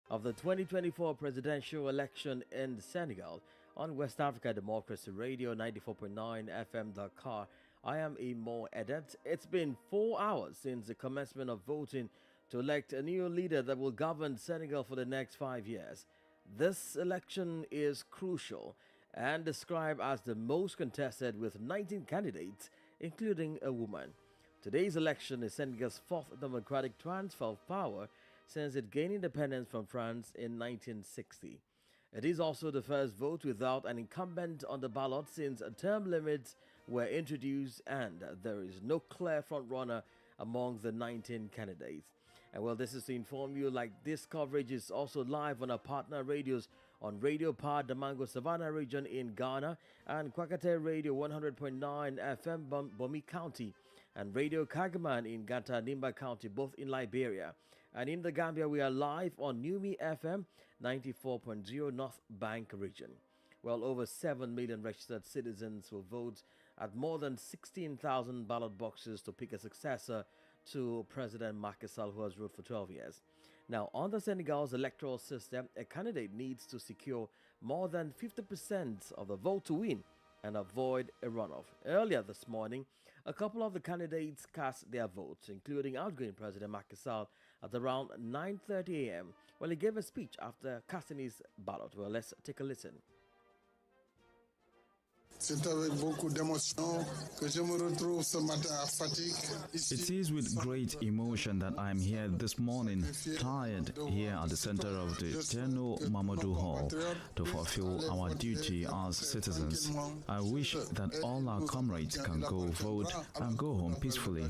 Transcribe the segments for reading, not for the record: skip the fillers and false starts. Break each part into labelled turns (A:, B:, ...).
A: of the 2024 presidential election in Senegal on West Africa Democracy Radio 94.9 FM Dakar. I am Imo Edet. It's been 4 hours since the commencement of voting to elect a new leader that will govern Senegal for the next 5 years. This election is crucial and described as the most contested with 19 candidates, including a woman. Today's election is Senegal's fourth democratic transfer of power since it gained independence from France in 1960. It is also the first vote without an incumbent on the ballot since term limits were introduced and there is no clear frontrunner among the 19 candidates. And well, this is to inform you, like, this coverage is also live on our partner radios on Radio Power Damango Savannah region in Ghana and Kwakate Radio 100.9 FM Bomi County and Radio Kagaman in Gata Nimba County, both in Liberia. And in the Gambia, we are live on Numi FM 94.0 North Bank region. Well, over 7 million registered citizens will vote at more than 16,000 ballot boxes to pick a successor to President Macky Sall, who has ruled for 12 years. Now, under Senegal's electoral system, a candidate needs to secure more than 50% of the vote to win and avoid a runoff. Earlier this morning, a couple of the candidates cast their votes, including outgoing President Macky Sall, at around 9:30 a.m. Well, he gave a speech after casting his ballot. Well, let's take a listen.
B: C'est avec beaucoup d'émotion que je me retrouve ce matin à Fatick.
C: It is with great emotion that I am here this morning, tired here at the center of the Tierno Mamadou Hall to fulfill our duty as citizens. I wish that all our comrades can go vote and go home peacefully,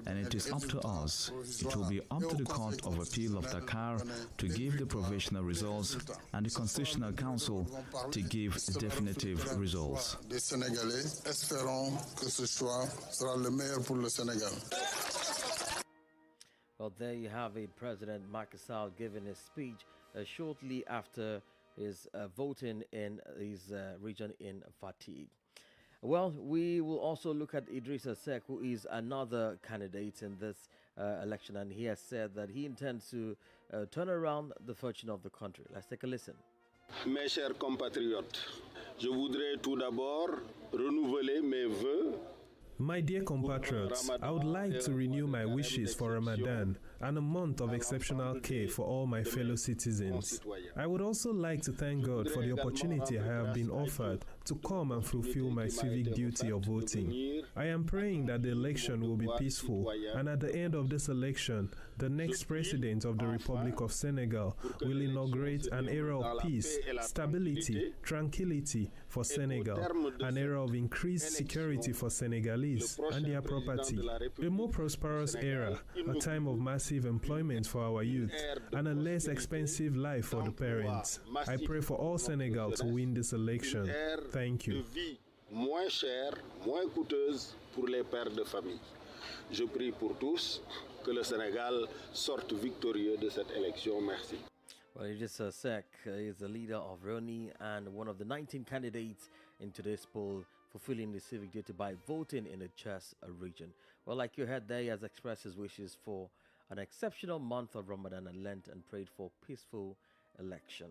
C: and it is up to us. It will be up to the Court of Appeal of Dakar to give the provisional results and the Constitutional Council to give definitive results.
B: Les Sénégalais, espérons que ce choix sera le meilleur pour le Sénégal.
A: Well, there you have it, President Macky Sall giving his speech shortly after his voting in his region in Fatick. Well, we will also look at Idrissa Seck, who is another candidate in this election, and he has said that he intends to turn around the fortune of the country. Let's take a listen.
D: Mes chers compatriotes, je voudrais tout d'abord renouveler mes vœux.
E: My dear compatriots, I would like to renew my wishes for Ramadan and a month of exceptional care for all my fellow citizens. I would also like to thank God for the opportunity I have been offered to come and fulfill my civic duty of voting. I am praying that the election will be peaceful, and at the end of this election, the next president of the Republic of Senegal will inaugurate an era of peace, stability, tranquility for Senegal, an era of increased security for Senegalese and their property, a more prosperous era, a time of massive employment for our youth, and a less expensive life for the parents. I pray for all Senegal to win this election. Thank you.
D: Moins chère, moins coûteuse pour les pères de famille. Je prie pour tous que le Sénégal sorte victorieux de cette élection. Merci.
A: Well, Idrissa Seck is the leader of RONI and one of the 19 candidates in today's poll, fulfilling the civic duty by voting in the Chess region. Well, like you heard there, he has expressed his wishes for an exceptional month of Ramadan and Lent and prayed for peaceful election.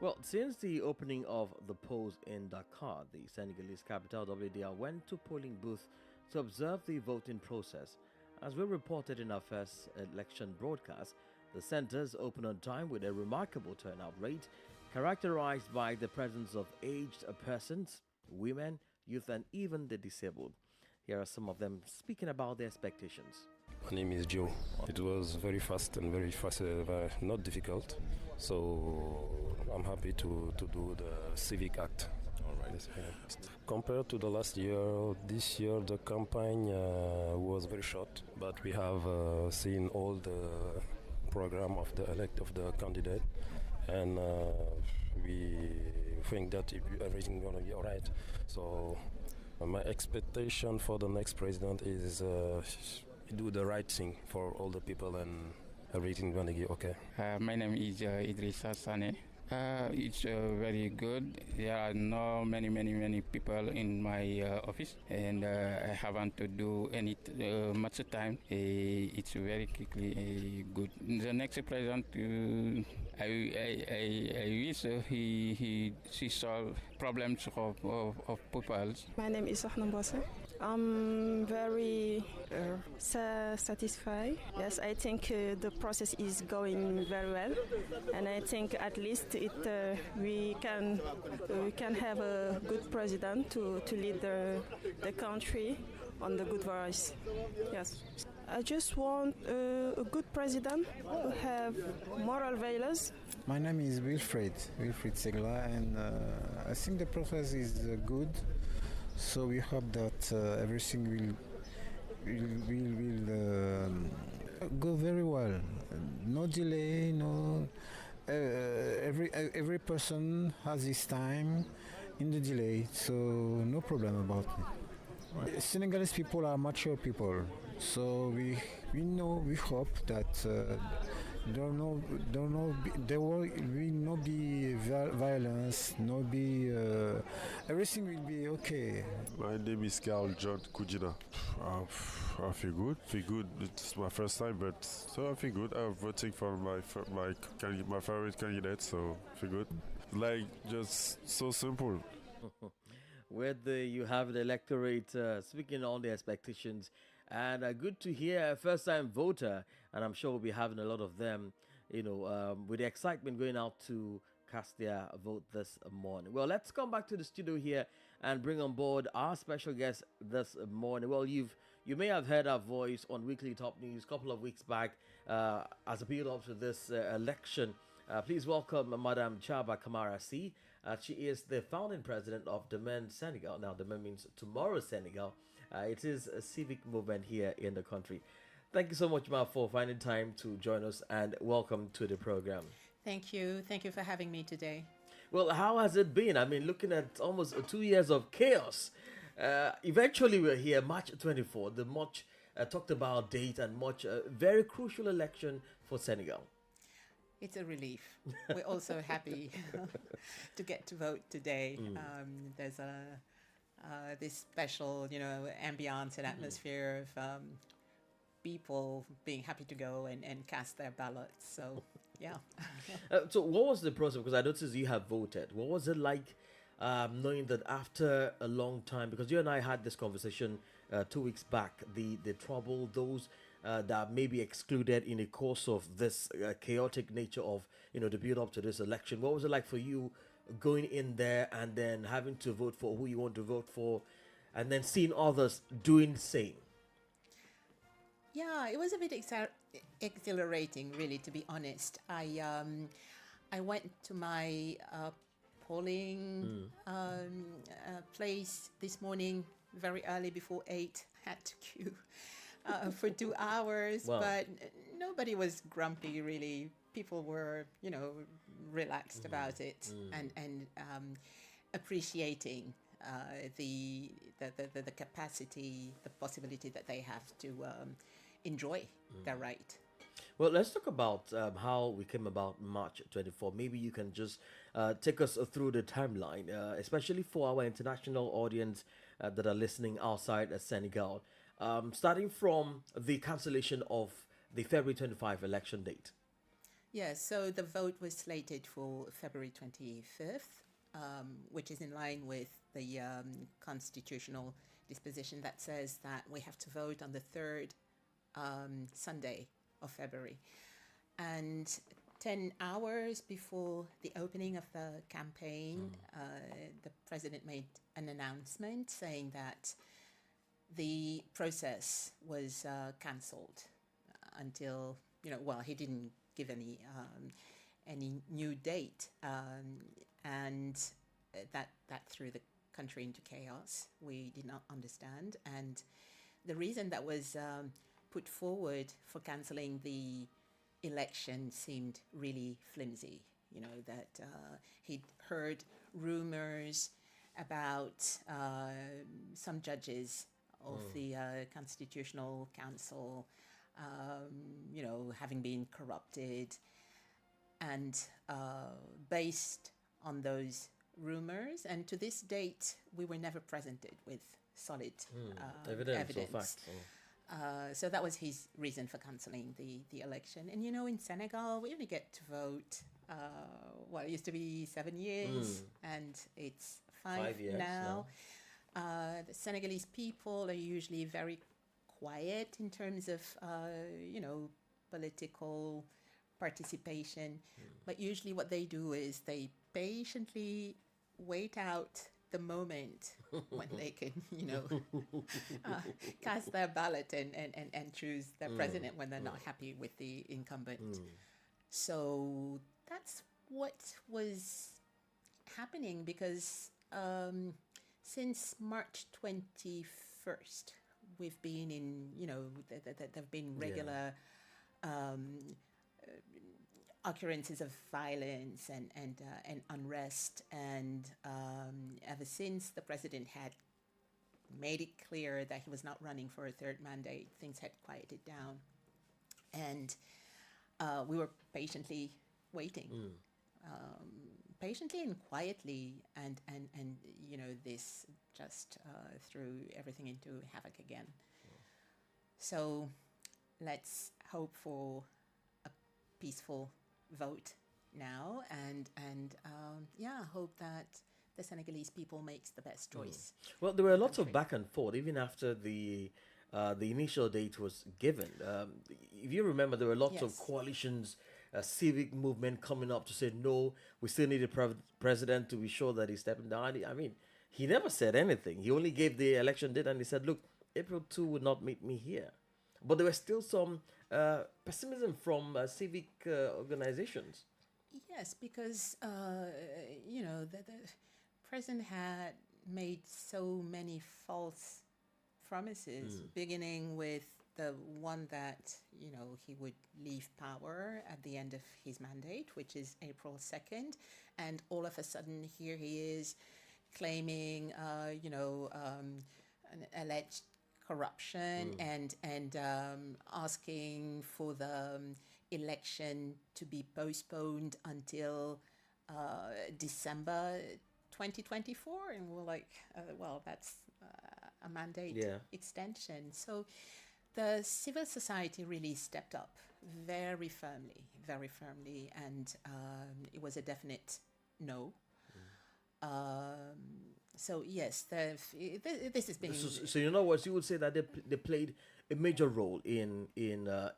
A: Well, since the opening of the polls in Dakar, the Senegalese capital, WADR went to polling booths to observe the voting process. As we reported in our first election broadcast, the centers opened on time with a remarkable turnout rate, characterized by the presence of aged persons, women, youth, and even the disabled. Here are some of them speaking about their expectations.
F: My name is Joe. It was very fast, not difficult. So I'm happy to do the civic act.
G: All right.
F: Compared to the last year, this year the campaign was very short, but we have seen all the program of the candidate, and we think that everything is going to be all right. So my expectation for the next president is do the right thing for all the people, and everything going to be okay.
H: My name is Idrissa Sane.
G: It's very good. There are no many people in my office, and I haven't to do any much time. It's very quickly good. The next president, I wish he solve problems of people.
H: My name is Ahna Bosse. I'm very satisfied. Yes, I think the process is going very well, and I think at least we can have a good president to lead the country on the good voice. Yes, I just want a good president who have moral values.
I: My name is Wilfried Segla, and I think the process is good. So we hope that everything will go very well. No delay. No. Every person has his time in the delay, so no problem about it. Senegalese people are mature people, so we hope that there will not be violence, everything will be okay.
J: My name is Carl John Kujina. I feel good. It's my first time, but so I feel good. I'm voting for my favorite candidate, so I feel good. Like, just so simple.
A: Whether you have the electorate speaking on the expectations, and good to hear a first-time voter, and I'm sure we'll be having a lot of them, with the excitement going out to cast their vote this morning. Well, let's come back to the studio here and bring on board our special guest this morning. Well, you may have heard our voice on Weekly Top News a couple of weeks back as a build-up to this election. Please welcome Madam Chaba Kamara C. She is the founding president of Demain Senegal. Now, Demain means tomorrow Senegal. It is a civic movement here in the country. Thank you so much, Ma, for finding time to join us, and welcome to the program.
K: Thank you. Thank you for having me today.
A: Well, how has it been? I mean, looking at almost 2 years of chaos. Eventually, we're here, March 24, the much talked about date and much very crucial election for Senegal.
K: It's a relief. We're also happy to get to vote today. There's this special, ambiance and atmosphere of people being happy to go and cast their ballots. So, yeah.
A: So what was the process? Because I noticed you have voted. What was it like knowing that after a long time, because you and I had this conversation 2 weeks back, the trouble, those that may be excluded in the course of this chaotic nature of, the build up to this election. What was it like for you going in there and then having to vote for who you want to vote for, and then seeing others doing the same?
K: Yeah, it was a bit exhilarating, really, to be honest. I went to my polling place this morning very early before 8, had to queue for 2 hours,
A: wow.
K: But nobody was grumpy, really. People were, relaxed about it and appreciating the capacity, the possibility that they have to enjoy their right.
A: Well, let's talk about how we came about March 24. Maybe you can just take us through the timeline, especially for our international audience that are listening outside Senegal, starting from the cancellation of the February 25 election date.
K: Yeah, so the vote was slated for February 25th, which is in line with the constitutional disposition that says that we have to vote on the third Sunday of February. And 10 hours before the opening of the campaign, the president made an announcement saying that the process was cancelled until, he didn't give any new date, and that threw the country into chaos. We did not understand, and the reason that was put forward for cancelling the election seemed really flimsy. That he'd heard rumors about some judges of the Constitutional Council having been corrupted, And based on those rumors, and to this date, we were never presented with solid evidence.
A: Or facts.
K: So that was his reason for cancelling the election. And in Senegal, we only get to vote, it used to be 7 years, and it's 5
A: years
K: now. The Senegalese people are usually very quiet in terms of, political participation. But usually what they do is they patiently wait out the moment when they can, cast their ballot and choose their president when they're not happy with the incumbent. So that's what was happening, because since March 21st, we've been in, there have been regular occurrences of violence and unrest, and ever since the president had made it clear that he was not running for a third mandate, things had quieted down, and we were patiently waiting, patiently and quietly, and this just threw everything into havoc again. So let's hope for a peaceful vote now, and hope that the Senegalese people makes the best choice.
A: Well, there were lots of back and forth even after the initial date was given. If you remember, there were lots of coalitions, civic movement coming up to say, no, we still need a president to be sure that he's stepping down. I mean, he never said anything. He only gave the election date and he said, look, April 2 would not meet me here. But there was still some pessimism from civic organizations.
K: Yes, because, the president had made so many false promises, beginning with the one that, he would leave power at the end of his mandate, which is April 2nd. And all of a sudden, here he is claiming, an alleged corruption and asking for the election to be postponed until December 2024, and we're like, that's a mandate extension. So the civil society really stepped up very firmly, and it was a definite no. So yes, this has been.
A: So you know what, you would say that they played a major role in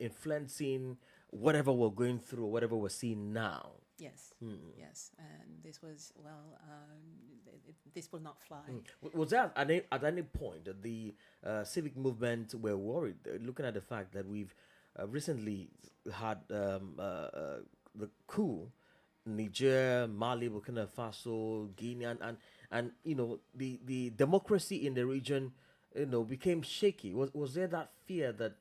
A: influencing whatever we're going through, whatever we're seeing now.
K: Yes, yes, and this was this will not fly.
A: Was that at any point that the civic movement were worried, looking at the fact that we've recently had the coup, Niger, Mali, Burkina Faso, Guinea, and the democracy in the region, became shaky. Was there that fear that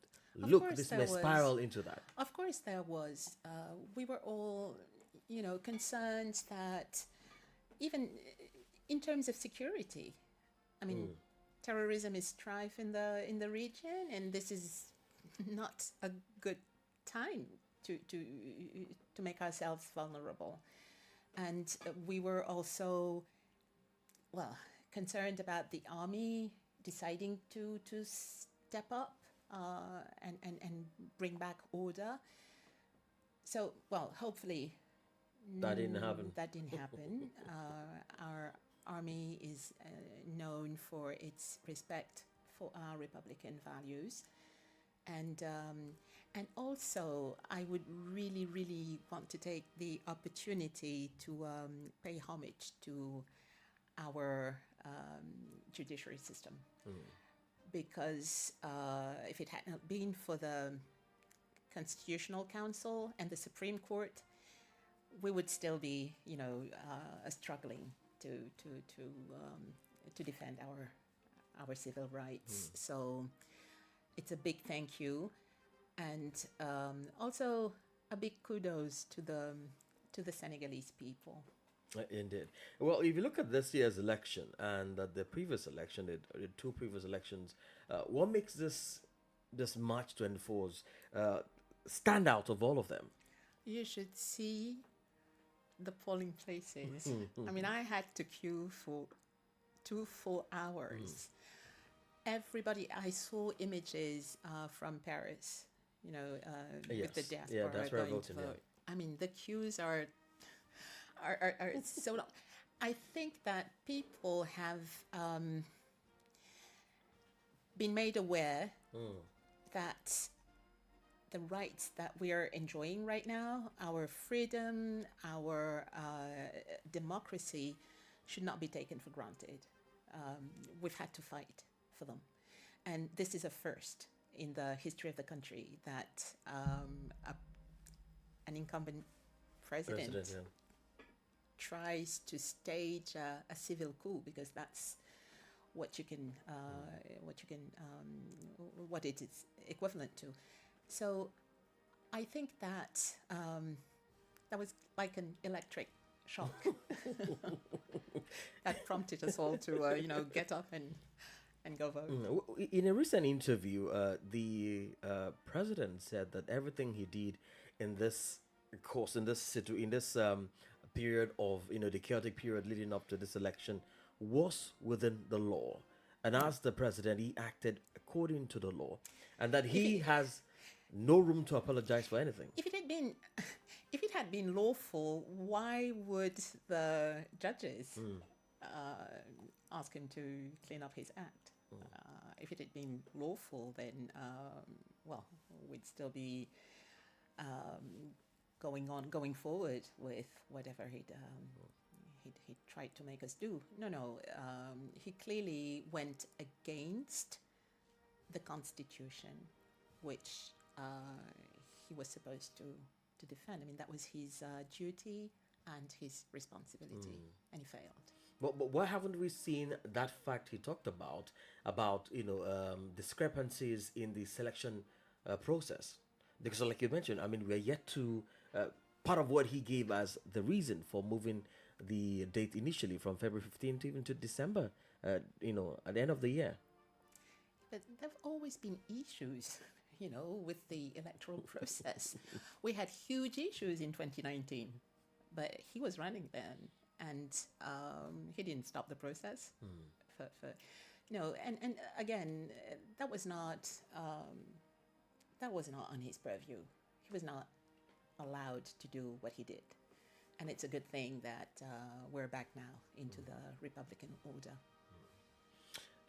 A: this may spiral into that?
K: Of course there was. We were all, concerned that even in terms of security, I mean, terrorism is strife in the region, and this is not a good time to make ourselves vulnerable. And we were also, concerned about the army deciding to step up and bring back order. So, hopefully
A: that didn't happen.
K: Our army is known for its respect for our Republican values. And also, I would really, really want to take the opportunity to pay homage to our judiciary system. Because if it had not been for the Constitutional Council and the Supreme Court, we would still be, struggling to defend our civil rights. So it's a big thank you, and also a big kudos to the Senegalese people.
A: Indeed. Well, if you look at this year's election and the previous election, the two previous elections, what makes this March 24th stand out of all of them?
K: You should see the polling places. I mean, I had to queue for 2 full hours. Everybody, I saw images from Paris, with the diaspora going to vote. I mean, the queues are so long. I think that people have been made aware that the rights that we are enjoying right now, our freedom, our democracy, should not be taken for granted. We've had to fight for them. And this is a first in the history of the country that an incumbent president tries to stage a civil coup, because that's what it is equivalent to. So I think that that was like an electric shock that prompted us all to get up and go vote.
A: In a recent interview, the president said that everything he did in this course, in this period of the chaotic period leading up to this election, was within the law. And as the president, he acted according to the law, and that he has no room to apologize for anything.
K: If it had been lawful, why would the judges ask him to clean up his act? If it had been lawful, then we'd still be going forward with whatever he'd tried to make us do. No. He clearly went against the Constitution, which he was supposed to defend. I mean, that was his duty and his responsibility, and he failed.
A: But why haven't we seen that fact he talked about discrepancies in the selection process? Because, like you mentioned, I mean, we are yet to. Part of what he gave as the reason for moving the date initially from February 15th even to December, at the end of the year.
K: But there have always been issues, with the electoral process. We had huge issues in 2019, but he was running then, and he didn't stop the process. And again, that was not on his purview. He was not allowed to do what he did. And it's a good thing that we're back now into the Republican order.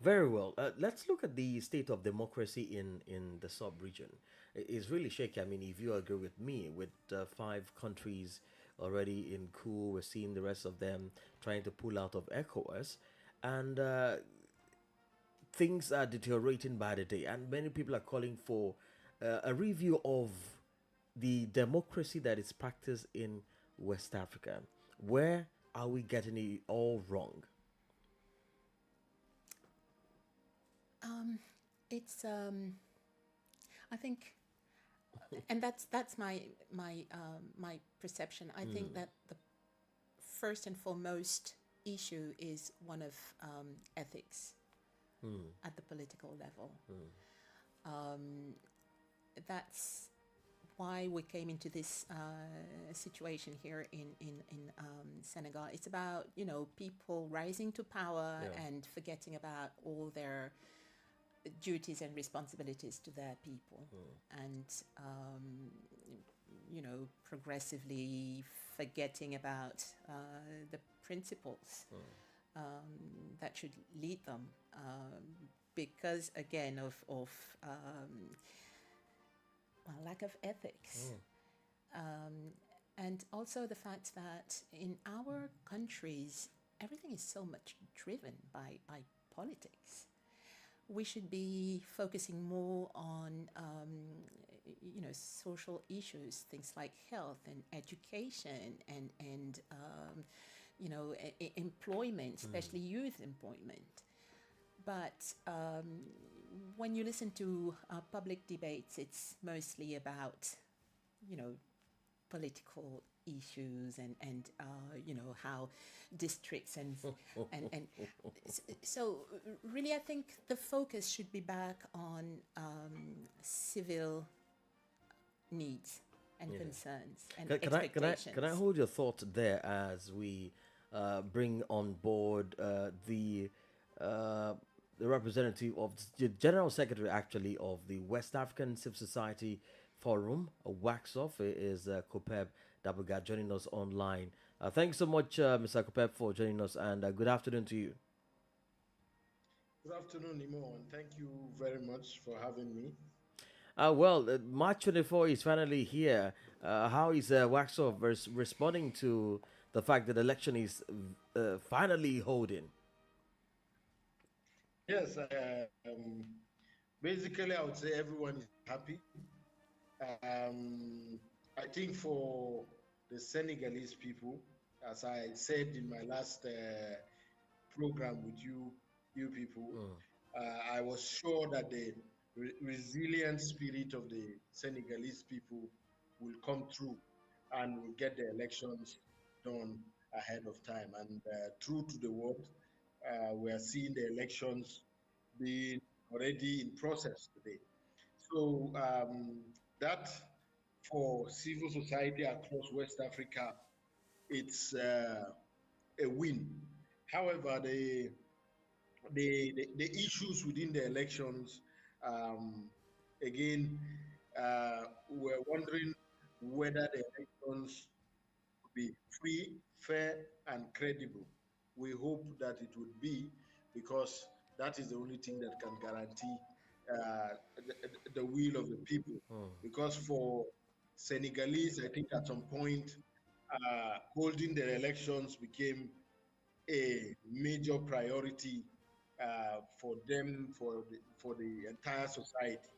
A: Very well. Let's look at the state of democracy in the sub-region. It's really shaky. I mean, if you agree with me, with 5 countries already in coup, we're seeing the rest of them trying to pull out of ECOWAS, and things are deteriorating by the day. And many people are calling for a review of the democracy that is practiced in West Africa. Where are we getting it all wrong?
K: It's I think, and that's my perception. I think that the first and foremost issue is one of ethics at the political level. That's why we came into this situation here in Senegal. It's about people rising to power and forgetting about all their duties and responsibilities to their people, and progressively forgetting about the principles that should lead them, because again of lack of ethics, and also the fact that in our countries everything is so much driven by politics. We should be focusing more on social issues, things like health and education and employment, especially youth employment. But when you listen to public debates, it's mostly about political issues and how districts and so really I think the focus should be back on civil needs and concerns and
A: Can I
K: expectations.
A: can I hold your thought there as we bring on board the representative of the general secretary actually of the West African Civil Society Forum, WAXOF, is Kopeb Dabuga joining us online. Thanks so much, Mr. Kopeb, for joining us, and good afternoon to you.
L: Good afternoon, Imo, and thank you very much for having me.
A: March 24 is finally here. How is WAXOF responding to the fact that the election is finally holding?
L: Yes, basically, I would say everyone is happy. I think for the Senegalese people, as I said in my last program with you people, I was sure that the resilient spirit of the Senegalese people will come through and will get the elections done ahead of time. And true to the word, we are seeing the elections being already in process today. So that for civil society across West Africa, it's a win. However, the issues within the elections, again, we're wondering whether the elections will be free, fair, and credible. We hope that it would be, because that is the only thing that can guarantee the will of the people. Because for Senegalese, I think at some point, holding the elections became a major priority for them, for the entire society.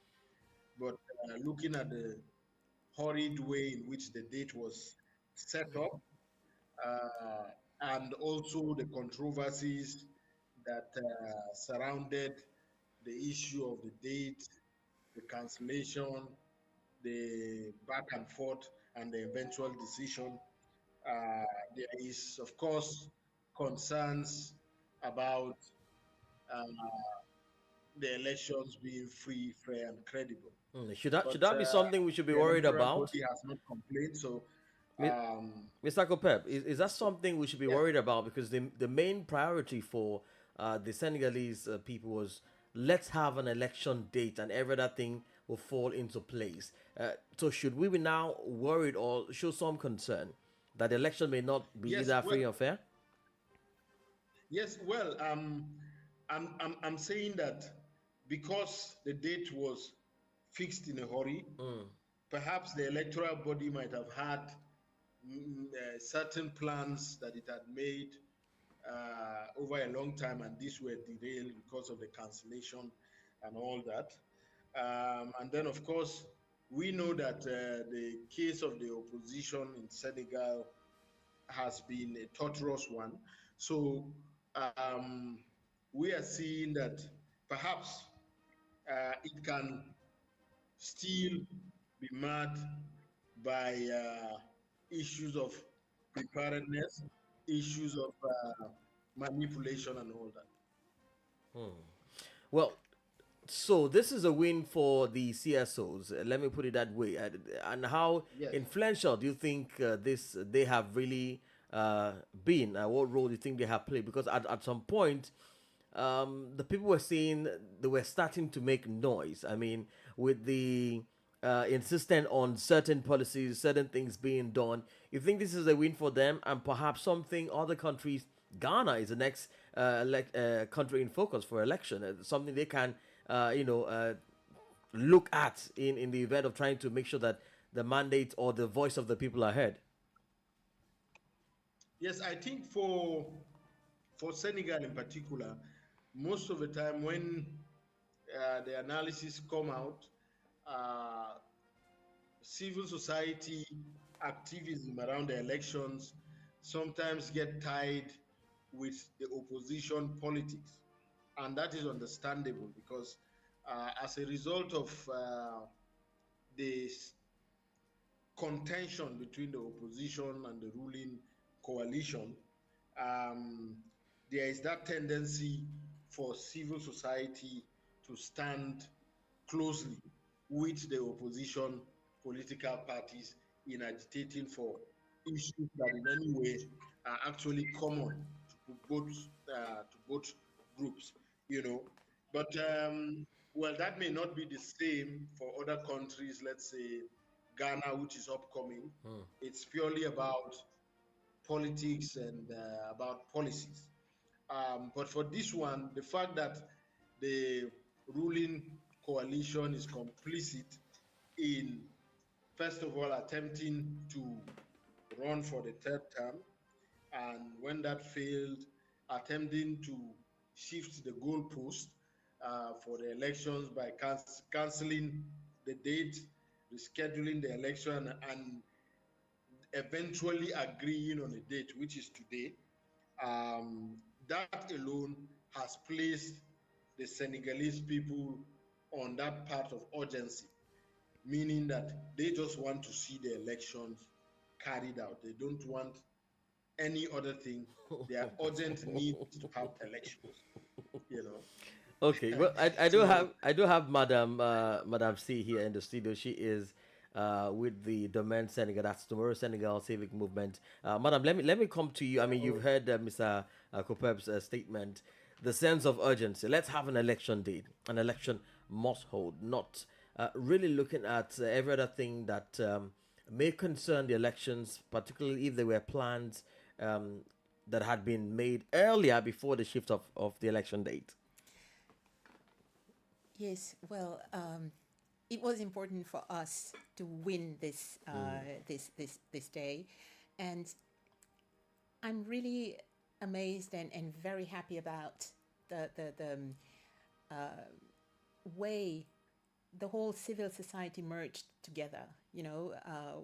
L: But looking at the hurried way in which the date was set up, and also the controversies that surrounded the issue of the date, the cancellation, the back and forth, and the eventual decision. There is, of course, concerns about the elections being free, fair, and credible.
A: Should that be something we should be worried about?
L: The has not complained, so.
A: Mr. Kopeb, is that something we should be worried about? Because the main priority for the Senegalese people was, let's have an election date and every other thing will fall into place. So should we be now worried or show some concern that the election may not be either free or fair?
L: Yes, well, I'm saying that because the date was fixed in a hurry, perhaps the electoral body might have had certain plans that it had made over a long time, and these were derailed because of the cancellation and all that. And then, of course, we know that the case of the opposition in Senegal has been a torturous one. So we are seeing that perhaps it can still be marred by issues of preparedness, issues of manipulation, and all that.
A: Well, so this is a win for the CSOs. Let me put it that way. And how influential do you think they have really been? What role do you think they have played? Because at some point, the people were saying they were starting to make noise. I mean, with the insistent on certain policies, certain things being done. You think this is a win for them, and perhaps something other countries? Ghana is the next country in focus for election. Something they can, look at in the event of trying to make sure that the mandate or the voice of the people are heard.
L: Yes, I think for Senegal in particular, most of the time when the analysis come out, civil society activism around the elections sometimes get tied with the opposition politics, and that is understandable because as a result of this contention between the opposition and the ruling coalition, there is that tendency for civil society to stand closely with the opposition political parties in agitating for issues that in any way are actually common to both groups, you know. But well, that may not be the same for other countries. Let's say Ghana, which is upcoming. It's purely about politics and about policies. But for this one, the fact that the ruling coalition is complicit in, first of all, attempting to run for the third term, and when that failed, attempting to shift the goalpost for the elections by canceling the date, rescheduling the election, and eventually agreeing on a date, which is today. That alone has placed the Senegalese people on that part of urgency, meaning that they just want to see the elections carried out. They don't want any other thing. Their urgent need to have elections, you know.
A: Okay, well, I do have Madam C here in the studio. She is with the Domaine Senegal. That's Tomorrow Senegal Civic Movement. Madam, let me come to you. I mean, you've heard Mr. Kopeb's statement. The sense of urgency. Let's have an election date. An election must hold. Not really looking at every other thing that may concern the elections, particularly if there were plans that had been made earlier before the shift of the election date.
K: Yes, well, it was important for us to win this this day, and I'm really amazed and very happy about the way the whole civil society merged together. You know,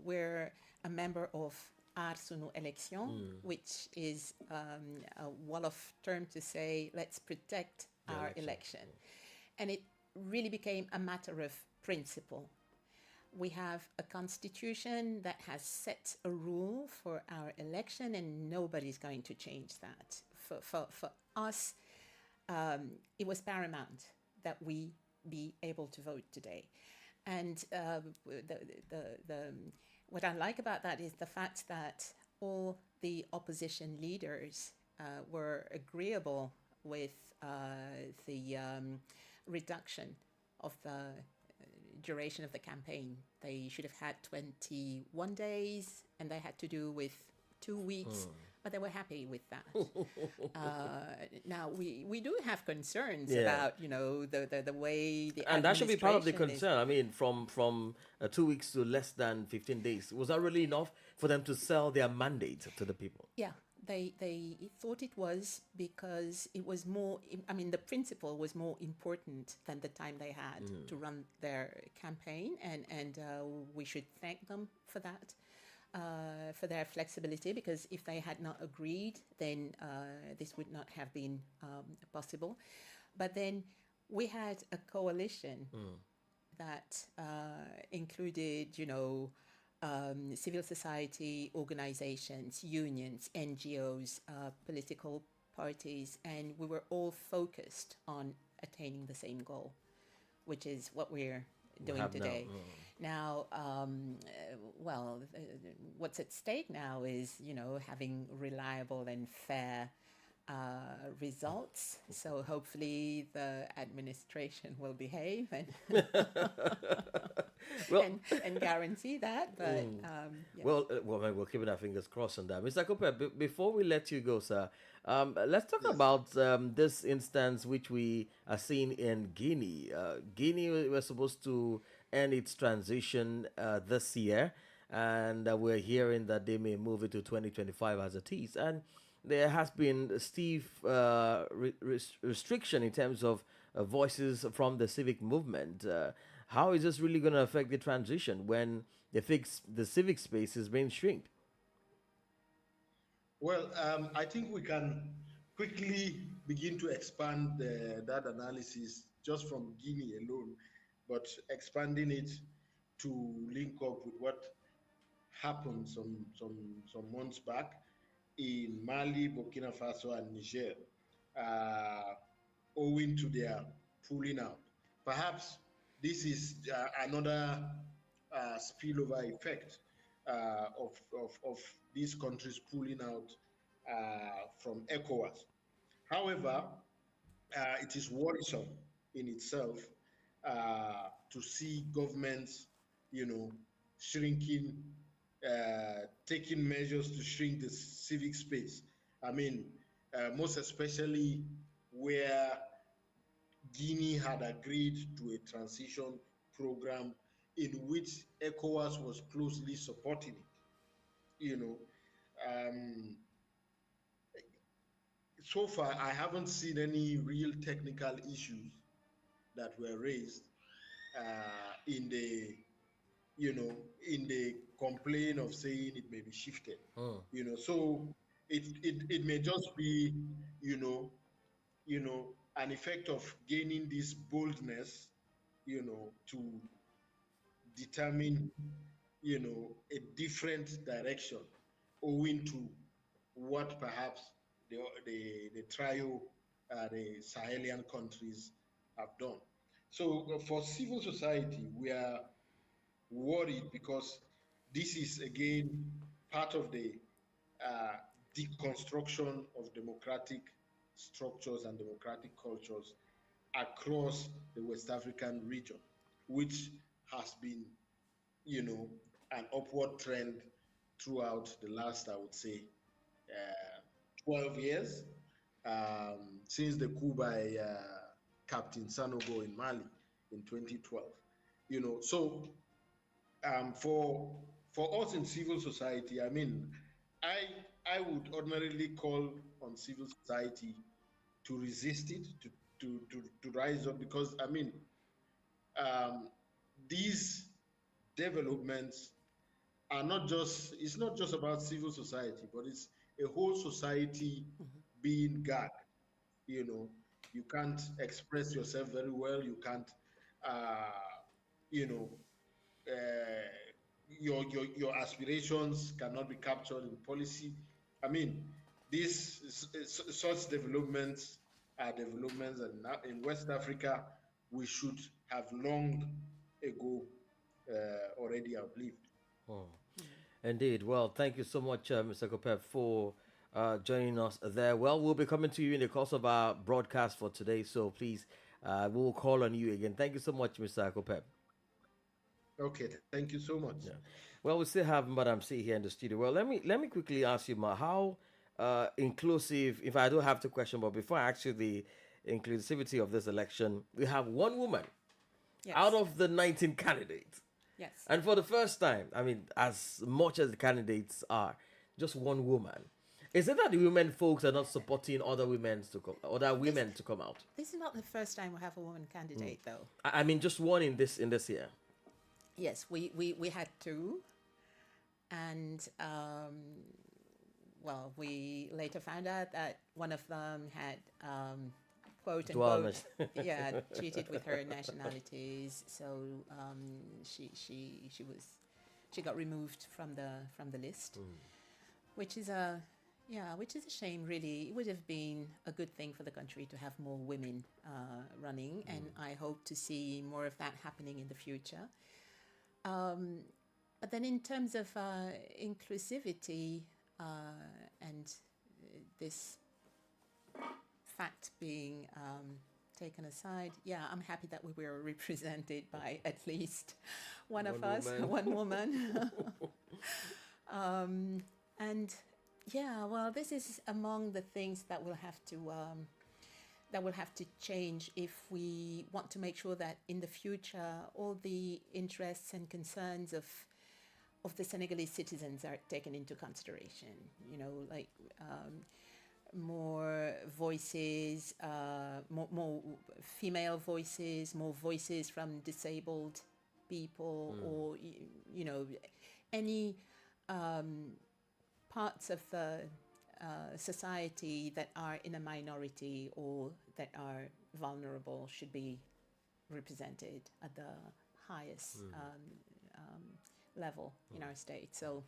K: we're a member of Aar Sunu Election, which is a Wolof term to say let's protect our election. And it really became a matter of principle. We have a constitution that has set a rule for our election, and nobody's going to change that. For us, it was paramount that we be able to vote today. And what I like about that is the fact that all the opposition leaders were agreeable with the reduction of the duration of the campaign. They should have had 21 days, and they had to do with 2 weeks, but they were happy with that. Now we do have concerns about, you know, the way the
A: and that should be part of the concern. I mean, from 2 weeks to less than 15 days, was that really enough for them to sell their mandate to the people?
K: Yeah. They thought it was, because it was more, I mean, the principle was more important than the time they had to run their campaign, and we should thank them for that, for their flexibility, because if they had not agreed, then this would not have been possible. But then we had a coalition that included, you know, civil society organizations, unions, NGOs, political parties, and we were all focused on attaining the same goal, which is what we're doing today. Now, well, what's at stake now is, you know, having reliable and fair results. So hopefully the administration will behave and and guarantee that. But yeah.
A: Well, we're keeping our fingers crossed on that. Mr. Cooper, before we let you go, sir, let's talk about this instance which we are seeing in Guinea. Guinea was supposed to end its transition this year, and we're hearing that they may move it to 2025 as it is. And there has been stiff restriction in terms of voices from the civic movement. How is this really going to affect the transition when the civic space is being shrinked?
L: Well, I think we can quickly begin to expand that analysis just from Guinea alone, but expanding it to link up with what happened some months back in Mali, Burkina Faso, and Niger, owing to their pulling out. Perhaps this is another spillover effect of these countries pulling out from ECOWAS. However, it is worrisome in itself to see governments, shrinking, taking measures to shrink the civic space. I mean, most especially where Guinea had agreed to a transition program in which ECOWAS was closely supporting it. So far, I haven't seen any real technical issues that were raised in the complaint of saying it may be shifted. So it may just be an effect of gaining this boldness to determine a different direction owing to what perhaps the trio, the Sahelian countries have done. So for civil society, we are worried because this is again part of the deconstruction of democratic structures and democratic cultures across the West African region, which has been, an upward trend throughout the last, I would say, 12 years, since the coup by Captain Sanogo in Mali in 2012. So for us in civil society, I mean, I would ordinarily call on civil society to resist it, to rise up, because I mean, these developments are it's not just about civil society, but it's a whole society being gagged. You can't express yourself very well. You can't, your aspirations cannot be captured in policy. I mean, such developments are developments, and now in West Africa, we should have long ago already outlived.
A: Indeed. Well, thank you so much, Mr. Kopep, for joining us there. Well, we'll be coming to you in the course of our broadcast for today, so please, we'll call on you again. Thank you so much, Mr. Kopep.
L: Okay, thank you so much.
A: Yeah. Well, we still have Madam C here in the studio. Well, let me quickly ask you, Ma, how inclusive, if I do have to question, but before I ask you the inclusivity of this election, we have one woman out of the 19 candidates.
K: Yes.
A: And for the first time, I mean, as much as the candidates are, just one woman. Is it that the women folks are not supporting other women to come out?
K: This is not the first time we have a woman candidate, though.
A: I mean, just one in this year.
K: Yes, we had two, and we later found out that one of them had quote unquote cheated with her nationalities, so she got removed from the list, which is a shame, really. It would have been a good thing for the country to have more women running, and I hope to see more of that happening in the future. But then in terms of inclusivity and this fact being taken aside, I'm happy that we were represented by at least one woman. And this is among the things that will have to change if we want to make sure that in the future all the interests and concerns of the Senegalese citizens are taken into consideration. More voices, more female voices, more voices from disabled people, or any parts of the society that are in a minority or that are vulnerable should be represented at the highest level in our state. So,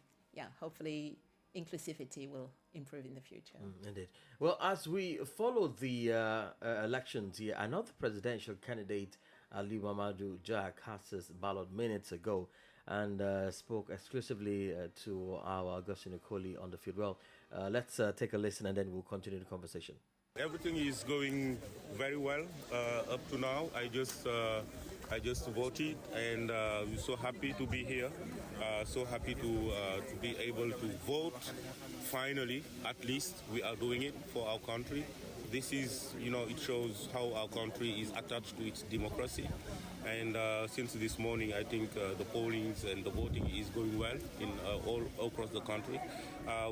K: hopefully inclusivity will improve in the future.
A: Indeed. Well, as we follow the elections here, another presidential candidate, Ali Mamadou Jah, cast his ballot minutes ago. and spoke exclusively to our Augustine Okoli on the field. Well, let's take a listen and then we'll continue the conversation.
M: Everything is going very well up to now. I just voted, and we're so happy to be here. So happy to be able to vote. Finally, at least we are doing it for our country. This is, it shows how our country is attached to its democracy. And since this morning, I think the pollings and the voting is going well in all across the country.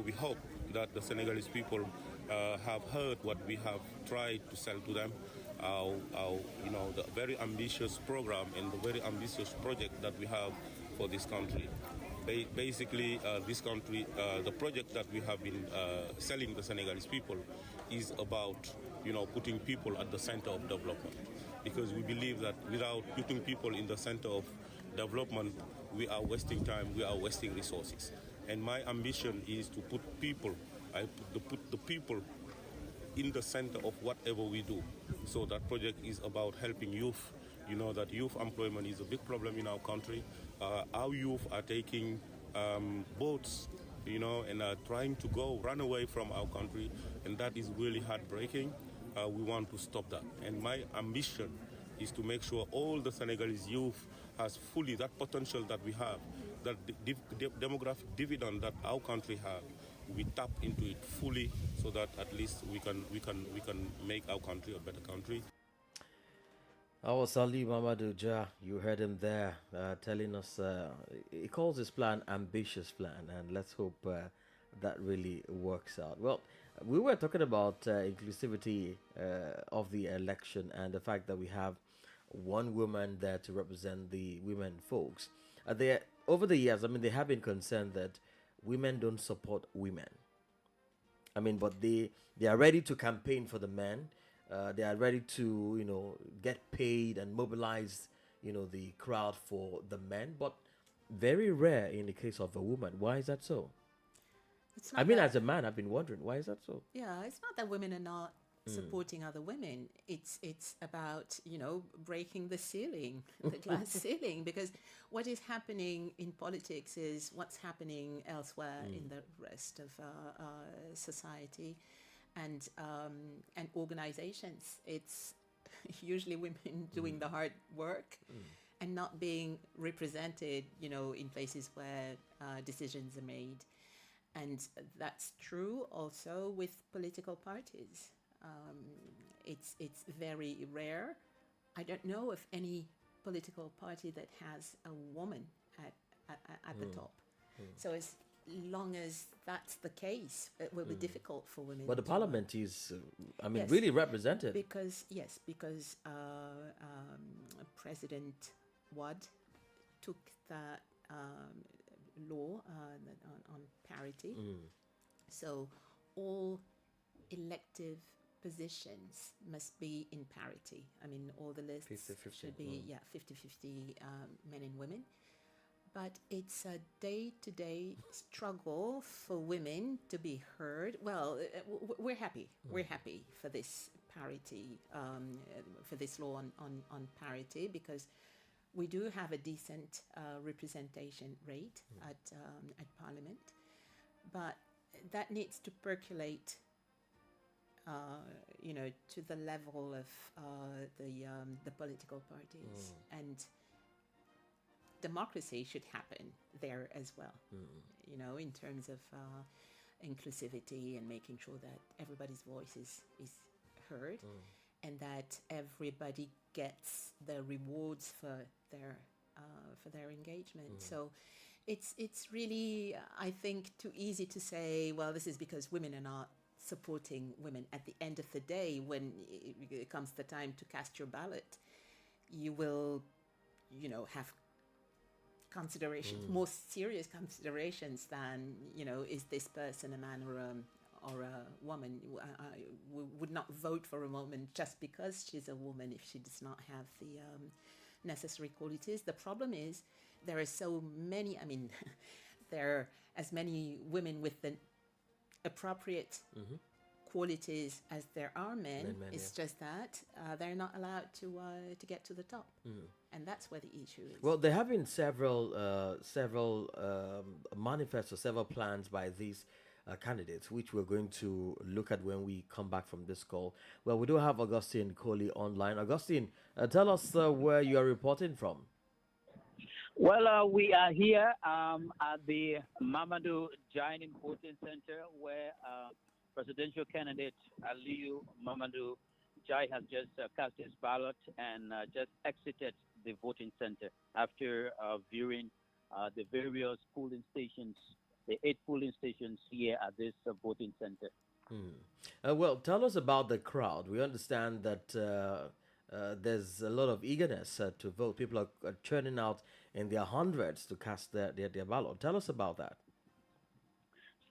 M: We hope that the Senegalese people have heard what we have tried to sell to them, the very ambitious program and the very ambitious project that we have for this country. Basically, this country, the project that we have been selling the Senegalese people is about, putting people at the center of development. Because we believe that without putting people in the center of development, we are wasting time, we are wasting resources. And my ambition is to put people, put the people in the center of whatever we do. So that project is about helping youth. You know that youth employment is a big problem in our country. Our youth are taking boats, and are trying to run away from our country, and that is really heartbreaking. We want to stop that. And my ambition is to make sure all the Senegalese youth has fully that potential that we have, that demographic dividend that our country has. We tap into it fully so that at least we can make our country a better country.
A: Our Salih Mamadou Jah, you heard him there telling us he calls his plan ambitious plan, and let's hope that really works out. Well, we were talking about inclusivity of the election and the fact that we have one woman there to represent the women folks. Over the years, they have been concerned that women don't support women. But they are ready to campaign for the men. They are ready to, get paid and mobilize, the crowd for the men. But very rare in the case of a woman. Why is that so? As a man, I've been wondering, why is that so?
K: Yeah, it's not that women are not supporting other women. It's about, breaking the ceiling, the glass ceiling, because what is happening in politics is what's happening elsewhere in the rest of society and organizations. It's usually women doing the hard work and not being represented, in places where decisions are made. And that's true also with political parties. It's very rare. I don't know of any political party that has a woman at the top. So as long as that's the case, it will be difficult for women.
A: But the parliament is,
K: yes,
A: really represented.
K: Because President Wad took that law on parity. So all elective positions must be in parity. All the lists
A: 50-50.
K: should be 50-50 men and women. But it's a day-to-day struggle for women to be heard. Well, we're happy. We're happy for this parity, for this law on parity, because we do have a decent representation rate at Parliament, but that needs to percolate, to the level of the political parties, and democracy should happen there as well. In terms of inclusivity and making sure that everybody's voice is heard, and that everybody gets the rewards for their engagement. So it's really, I think, too easy to say, well, this is because women are not supporting women. At the end of the day, when it comes the time to cast your ballot, you will, have considerations, more serious considerations than, is this person a man or a woman. We would not vote for a woman just because she's a woman if she does not have the necessary qualities. The problem is there are so many, there are as many women with the appropriate qualities as there are men. It's just that they're not allowed to get to the top, and that's where the issue is.
A: Well, there have been several manifestos, several plans by these candidates, which we're going to look at when we come back from this call. Well, we do have Augustine Coley online. Augustine, tell us where you are reporting from.
N: Well, we are here at the Mamadou Jainin Voting Center, where presidential candidate Aliyu Mamadou Jai has just cast his ballot and just exited the voting center after viewing the various polling stations, the 8 polling stations here at this voting center.
A: Well, tell us about the crowd. We understand that there's a lot of eagerness to vote. People are churning out in their hundreds to cast their ballot. Tell us about that.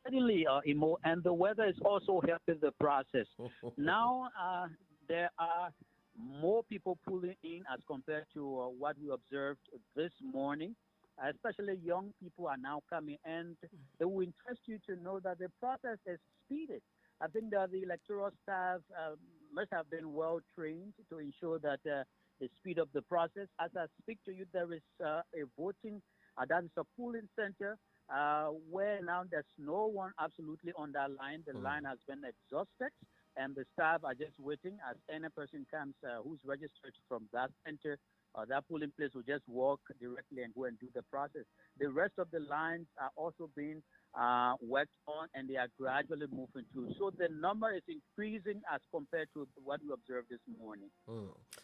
N: Certainly, Imo, and the weather is also helping the process. Now, there are more people pulling in as compared to what we observed this morning. Especially young people are now coming, and it will interest you to know that the process is speeded. I think that the electoral staff must have been well trained to ensure that the speed of the process. As I speak to you, there is a voting, that is a polling center where now there's no one absolutely on that line. The line has been exhausted, and the staff are just waiting as any person comes who's registered from that center. That polling place will just walk directly and go and do the process. The rest of the lines are also being worked on, and they are gradually moving through. So the number is increasing as compared to what we observed this morning.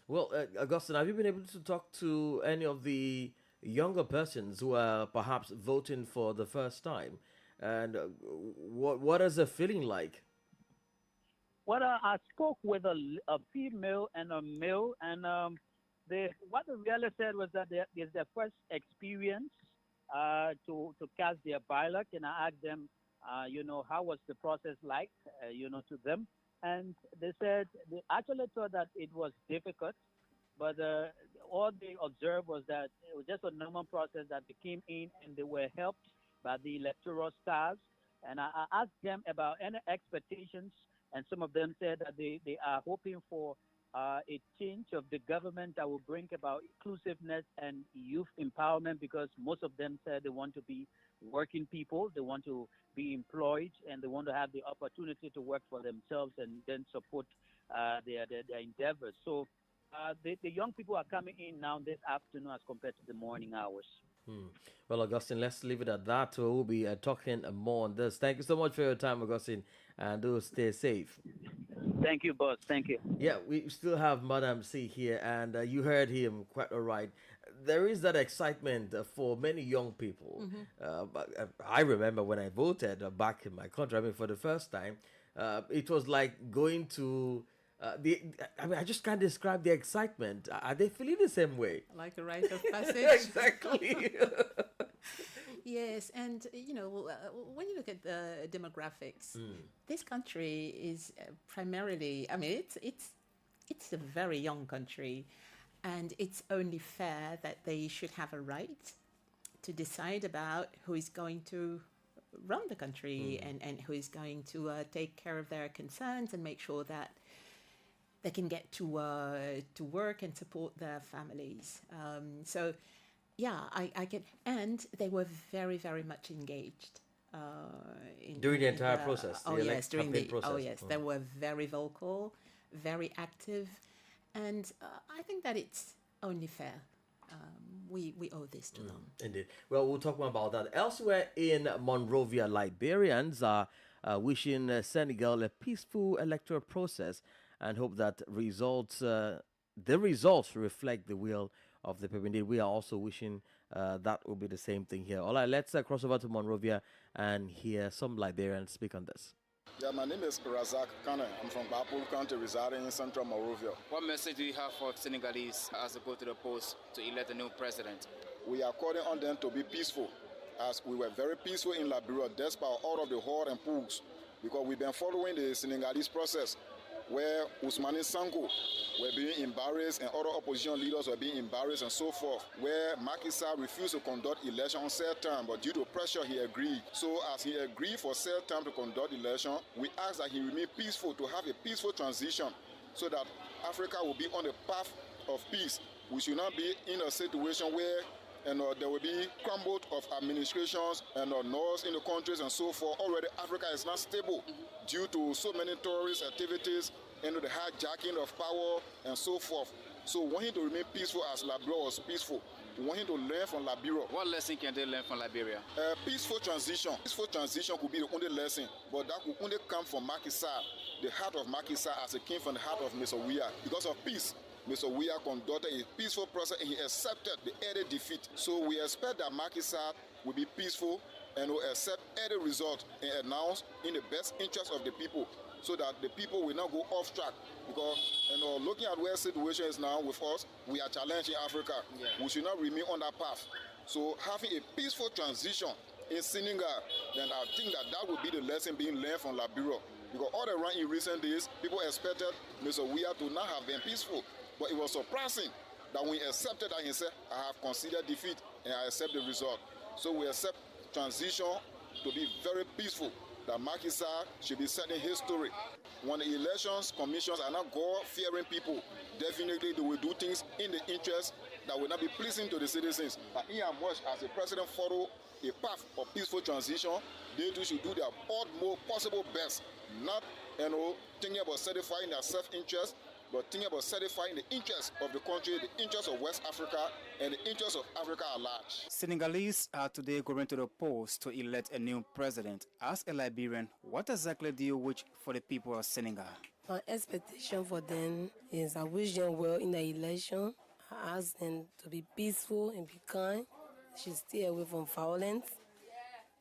A: Well, Augustine, have you been able to talk to any of the younger persons who are perhaps voting for the first time? And what is the feeling like?
N: Well, I spoke with a female and a male, and what they really said was that it's their first experience to cast their ballot, and I asked them, how was the process like, to them, and they said they actually thought that it was difficult, but all they observed was that it was just a normal process, that they came in and they were helped by the electoral staff, and I asked them about any expectations, and some of them said that they are hoping for a change of the government that will bring about inclusiveness and youth empowerment, because most of them said they want to be working people, they want to be employed, and they want to have the opportunity to work for themselves and then support their endeavors. So the young people are coming in now this afternoon as compared to the morning hours.
A: Well, Augustine, let's leave it at that. We'll be talking more on this. Thank you so much for your time, Augustine, and do stay safe.
N: Thank you, boss. Thank you.
A: Yeah, we still have Madam C here, and you heard him quite all right. There is that excitement for many young people. But I remember when I voted back in my country, for the first time, it was like going to... I just can't describe the excitement. Are they feeling the same way?
K: Like a rite of passage?
A: Exactly.
K: Yes, and when you look at the demographics, this country is primarily, it's a very young country, and it's only fair that they should have a right to decide about who is going to run the country and who is going to take care of their concerns and make sure that they can get to work and support their families. So, yeah, I get, and they were very, very much engaged
A: during the entire process.
K: They were very vocal, very active, and I think that it's only fair. We owe this to them.
A: Indeed. Well, we'll talk more about that. Elsewhere in Monrovia, Liberians are wishing Senegal a peaceful electoral process and hope that the results reflect the will of the people. Indeed, we are also wishing that will be the same thing here. All right, let's cross over to Monrovia and hear some Liberians speak on this.
O: Yeah, my name is Razak Kane. I'm from Bapul County, residing in central Monrovia.
P: What message do you have for Senegalese as they go to the polls to elect a new president?
O: We are calling on them to be peaceful, as we were very peaceful in Liberia despite all of the horror and pools, because we've been following the Senegalese process, where Ousmane Sanko were being embarrassed and other opposition leaders were being embarrassed and so forth, where Macky Sall refused to conduct election on said term, but due to pressure he agreed. So as he agreed for said term to conduct election, we asked that he remain peaceful, to have a peaceful transition so that Africa will be on the path of peace. We should not be in a situation where there will be crumble of administrations and laws in the countries and so forth. Already Africa is not stable due to so many terrorist activities and the hijacking of power and so forth. So we want him to remain peaceful as Liberia was peaceful. We want him to learn from Liberia.
P: What lesson can they learn from Liberia?
O: Peaceful transition. Peaceful transition could be the only lesson, but that could only come from Macky Sall, the heart of Macky Sall, as it came from the heart of Mr. Weah. Because of peace, Mr. Weah conducted a peaceful process and he accepted the early defeat. So we expect that Macky Sall will be peaceful and will accept any result and announce in the best interest of the people, so that the people will not go off track. Because looking at where the situation is now with us, we are challenged in Africa. Yeah. We should not remain on that path. So having a peaceful transition in Senegal, then I think that would be the lesson being learned from Liberia. Because all around in recent days, people expected Mr. Weah to not have been peaceful. But it was surprising that when he accepted that, he said, I have considered defeat and I accept the result. So we accept transition to be very peaceful, that Macky Sall should be set in history. When the elections commissions are not God-fearing people, definitely they will do things in the interest that will not be pleasing to the citizens. But in as much as the president follow a path of peaceful transition, they too should do their utmost possible best, not thinking about satisfying their self-interest, but thinking about satisfying the interests of the country, the interests of West Africa, and the interests of Africa at large.
P: Senegalese are today going to the polls to elect a new president. As a Liberian, what exactly do you wish for the people of Senegal?
Q: My expectation for them is I wish them well in the election. I ask them to be peaceful and be kind. They should stay away from violence.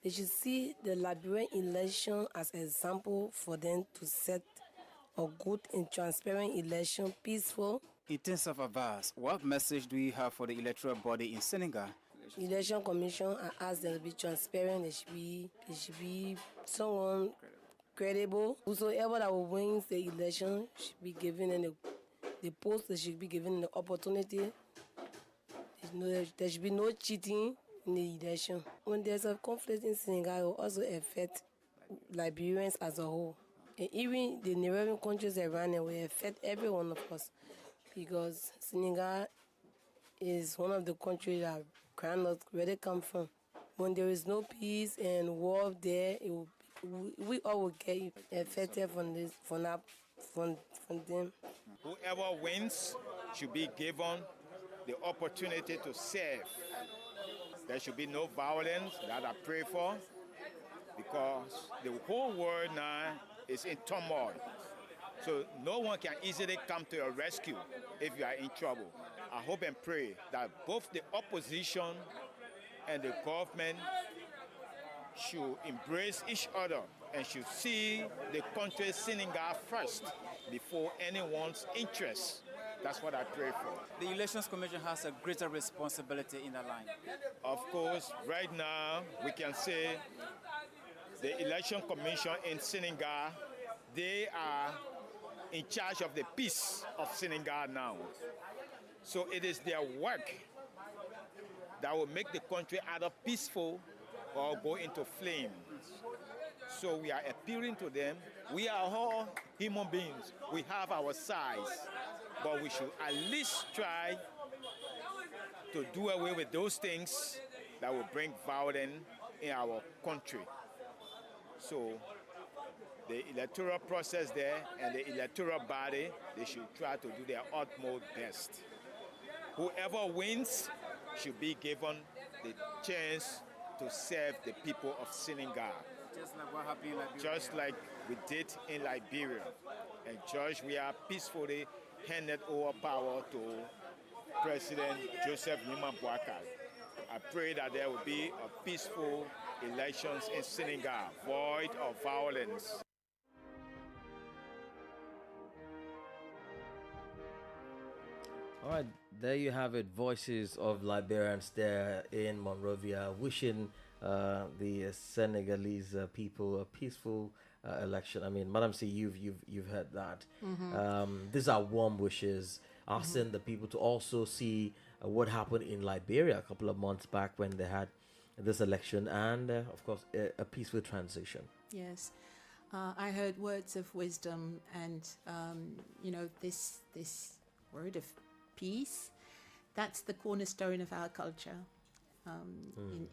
Q: They should see the Liberian election as an example for them to set a good and transparent election, peaceful.
P: In terms of advice, what message do you have for the electoral body in Senegal?
Q: Election Commission, I ask them to be transparent. They should be someone credible. Whosoever that will win the election should be given the post. They should be given the opportunity. There should be no cheating in the election. When there's a conflict in Senegal, it will also affect Liberians as a whole. And even the neighboring countries around it will affect every one of us, because Senegal is one of the countries that cannot really come from. When there is no peace and war there, we all will get affected from them.
R: Whoever wins should be given the opportunity to serve. There should be no violence, that I pray for, because the whole world now is in turmoil. So no one can easily come to your rescue if you are in trouble. I hope and pray that both the opposition and the government should embrace each other and should see the country Senegal first before anyone's interest. That's what I pray for.
P: The Elections Commission has a greater responsibility in the line.
R: Of course, right now we can say the Election Commission in Senegal, they are in charge of the peace of Senegal now. So it is their work that will make the country either peaceful or go into flame. So we are appealing to them. We are all human beings. We have our sides, but we should at least try to do away with those things that will bring violence in our country. So the electoral process there and the electoral body, they should try to do their utmost best. Whoever wins should be given the chance to serve the people of Senegal.
P: Just like what happened in Liberia.
R: Just like we did in Liberia. And George, we are peacefully handed over power to President Joseph Boakai. I pray that there will be a peaceful elections in Senegal, void of violence.
A: All right, there you have it. Voices of Liberians there in Monrovia, wishing the Senegalese people a peaceful election. I mean, Madam C, you've heard that. These are warm wishes, asking the people to also see what happened in Liberia a couple of months back when they had this election, and of course a peaceful transition.
K: Yes, I heard words of wisdom, and this word of peace. That's the cornerstone of our culture.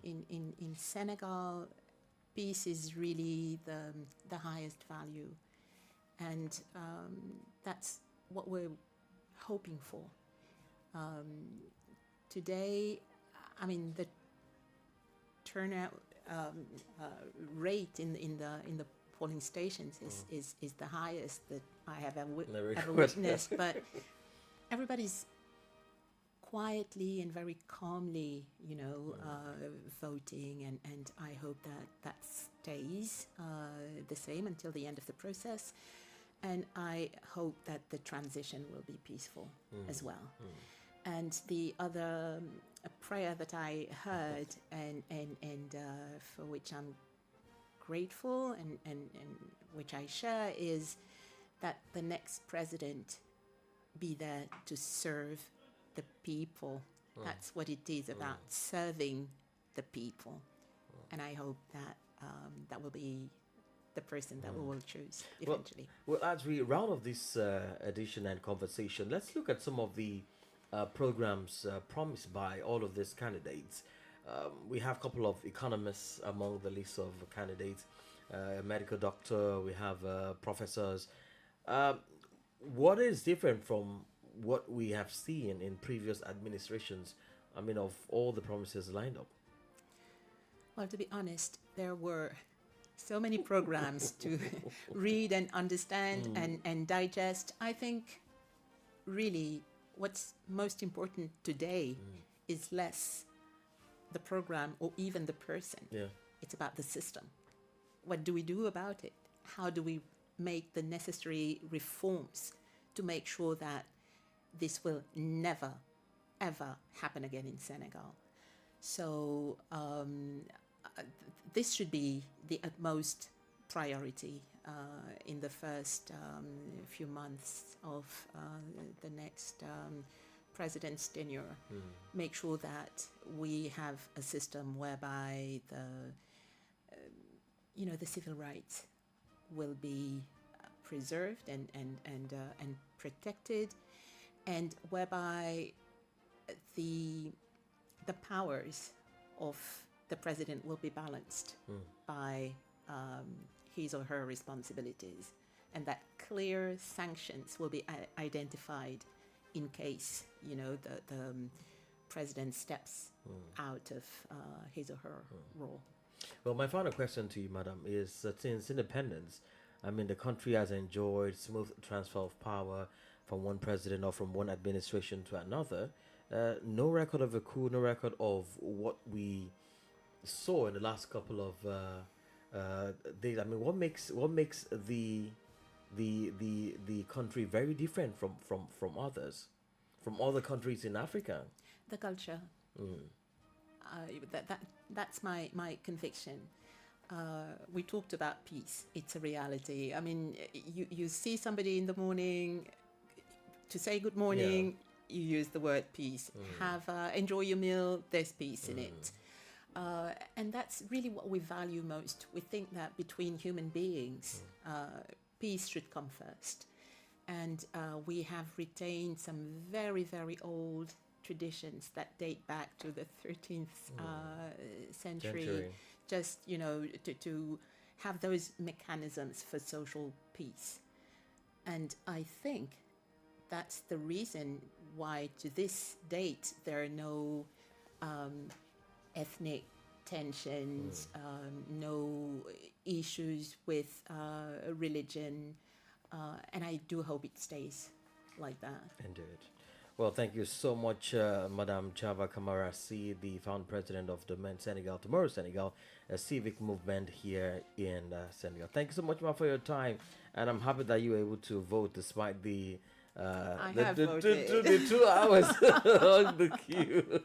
K: In Senegal, peace is really the highest value, and that's what we're hoping for. Today, I mean, the turnout rate in the polling stations is the highest that I have ever witnessed. But everybody's quietly and very calmly, voting, and I hope that stays the same until the end of the process. And I hope that the transition will be peaceful as well. And the other prayer that I heard and for which I'm grateful and which I share is that the next president be there to serve the people. That's what it is about, serving the people. And I hope that that will be the person that we will choose eventually.
A: Well, as we round off this edition and conversation, let's look at some of the programs promised by all of these candidates. We have a couple of economists among the list of candidates, a medical doctor, we have professors. What is different from what we have seen in previous administrations, I mean, of all the promises lined up?
K: Well, to be honest, there were so many programs to read and understand and digest. I think really what's most important today is less the program or even the person. It's about the system. What do we do about it? How do we make the necessary reforms to make sure that this will never, ever happen again in Senegal? So this should be the utmost priority in the first few months of the next president's tenure. Make sure that we have a system whereby the civil rights will be preserved and protected, and whereby the powers of the president will be balanced by his or her responsibilities, and that clear sanctions will be identified in case the president steps out of his or her role.
A: Well, my final question to you, madam, is since independence, I mean, the country has enjoyed smooth transfer of power from one president or from one administration to another. No record of a coup, no record of what we saw in the last couple of days. I mean, what makes the country very different from others, from other countries in Africa?
K: The culture. That's my conviction. We talked about peace. It's a reality. I mean, you see somebody in the morning, to say good morning, you use the word peace. Enjoy your meal, there's peace in it. And that's really what we value most. We think that between human beings, peace should come first. And we have retained some very, very old traditions that date back to the 13th century. Just, to have those mechanisms for social peace. And I think that's the reason why to this date there are no ethnic tensions, no issues with religion, and I do hope it stays like that.
A: Indeed. Well, thank you so much, Madam Java Kamara C, the founder president of the Men Senegal Tomorrow Senegal, a civic movement here in Senegal. Thank you so much, Ma, for your time, and I'm happy that you were able to vote despite the the 2 hours on the queue.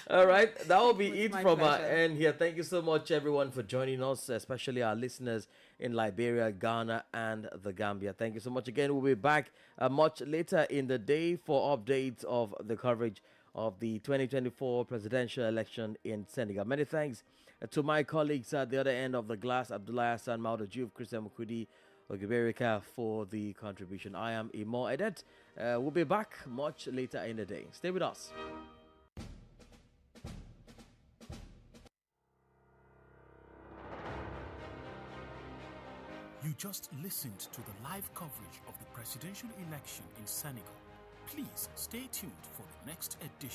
A: All right, that will be it from our end here. Thank you so much, everyone, for joining us, especially our listeners in Liberia, Ghana, and the Gambia. Thank you so much again. We'll be back much later in the day for updates of the coverage of the 2024 presidential election in Senegal. Many thanks to my colleagues at the other end of the glass, Abdullah Hassan, Mauda Juve, Christian Mukudi, Ogiberika, for the contribution. I am Imo Edet. We'll be back much later in the day. Stay with us.
S: You just listened to the live coverage of the presidential election in Senegal. Please stay tuned for the next edition.